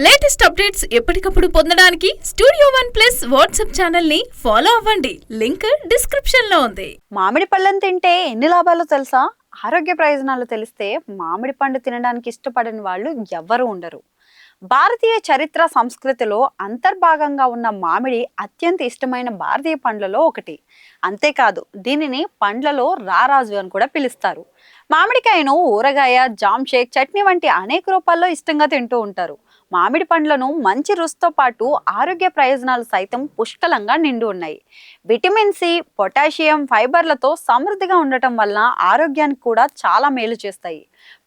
Latest updates ఎప్పటికప్పుడు పొందడానికి studio one plus WhatsApp channel ని ఫాలో అవ్వండి. లింక్ డిస్క్రిప్షన్ లో ఉంది. మామిడి పళ్ళను తింటే ఎన్ని లాభాలు తెలుసా? ఆరోగ్య ప్రయోజనాలు తెలిస్తే మామిడి పండు తినడానికి ఇష్టపడని వాళ్ళు ఎవ్వరూ ఉండరు. భారతీయ చరిత్ర సంస్కృతిలో అంతర్భాగంగా ఉన్న మామిడి అత్యంత ఇష్టమైన భారతీయ పండ్లలో ఒకటి. అంతేకాదు, దీనిని పండ్లలో రారాజు అని కూడా పిలుస్తారు. మామిడికాయను ఊరగాయ, జామ్, షేక్, చట్నీ వంటి అనేక రూపాల్లో ఇష్టంగా తింటూ ఉంటారు. మామిడి పండ్లను మంచి రుచితో పాటు ఆరోగ్య ప్రయోజనాలు సైతం పుష్కలంగా నిండి ఉన్నాయి. విటమిన్ సి, పొటాషియం, ఫైబర్లతో సమృద్ధిగా ఉండటం వలన ఆరోగ్యానికి కూడా చాలా మేలు చేస్తాయి.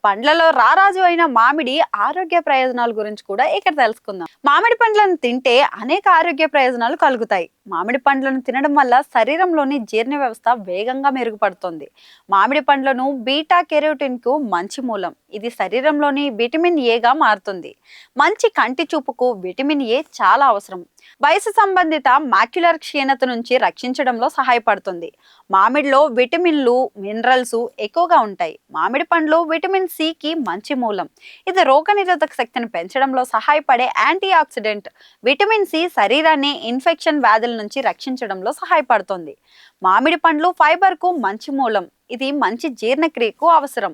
పండ్లలో రారాజు అయిన మామిడి ఆరోగ్య ప్రయోజనాల గురించి కూడా ఇక్కడ తెలుసుకుందాం. మామిడి పండ్లను తింటే అనేక ఆరోగ్య ప్రయోజనాలు కలుగుతాయి. మామిడి పండ్లను తినడం వల్ల శరీరంలోని జీర్ణ వ్యవస్థ వేగంగా మెరుగుపడుతుంది. మామిడి పండ్లను బీటా కెరోటిన్ కు మంచి మూలం. ఇది శరీరంలోని విటమిన్ ఏగా మారుతుంది. మంచి కంటి చూపుకు విటమిన్ ఏ చాలా అవసరం. వయసు సంబంధిత మాక్యులర్ క్షీణత నుంచి రక్షించడంలో సహాయపడుతుంది. మామిడిలో విటమిన్లు, మినరల్స్ ఎక్కువగా ఉంటాయి. మామిడి పండ్లు విటమిన్ సికి మంచి మూలం. ఇది రోగనిరోధక శక్తిని పెంచడంలో సహాయపడే యాంటీ ఆక్సిడెంట్. విటమిన్ సి శరీరాన్ని ఇన్ఫెక్షన్ వ్యాధుల నుంచి రక్షించడంలో సహాయపడుతుంది. మామిడి పండ్లు ఫైబర్ కు మంచి మూలం. ఇది మంచి జీర్ణక్రియకు అవసరం.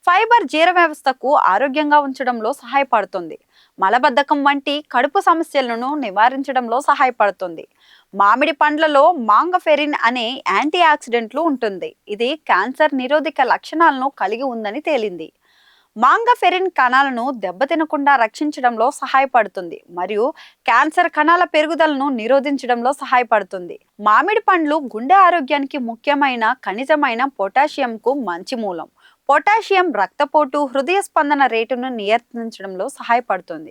ఫైబర్ జీర్ణ వ్యవస్థకు ఆరోగ్యంగా ఉంచడంలో సహాయపడుతుంది. మలబద్ధకం వంటి కడుపు సమస్యలను నివారించడంలో సహాయపడుతుంది. మామిడి పండ్లలో మాంగఫెరిన్ అనే యాంటీ ఆక్సిడెంట్లు ఉంటుంది. ఇది క్యాన్సర్ నిరోధక లక్షణాలను కలిగి ఉందని తేలింది. మాంగఫెరిన్ కణాలను దెబ్బతినకుండా రక్షించడంలో సహాయపడుతుంది మరియు క్యాన్సర్ కణాల పెరుగుదలను నిరోధించడంలో సహాయపడుతుంది. మామిడి పండ్లు గుండె ఆరోగ్యానికి ముఖ్యమైన ఖనిజమైన పొటాషియంకు మంచి మూలం. పొటాషియం రక్తపోటు, హృదయ స్పందన రేటును నియంత్రించడంలో సహాయపడుతుంది.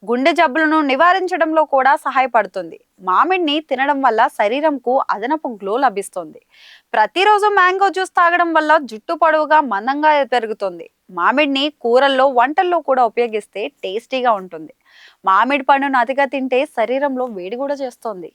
గుండె జబ్బులను నివారించడంలో కూడా సహాయపడుతుంది. మామిడిని తినడం వల్ల శరీరంకు అదనపు గ్లో లభిస్తుంది. ప్రతిరోజు మ్యాంగో జ్యూస్ తాగడం వల్ల జుట్టు పొడవుగా మందంగా పెరుగుతుంది. మామిడిని కూరల్లో, వంటల్లో కూడా ఉపయోగిస్తే టేస్టీగా ఉంటుంది. మామిడి పండును అతిగా తింటే శరీరంలో వేడి కూడా చేస్తుంది.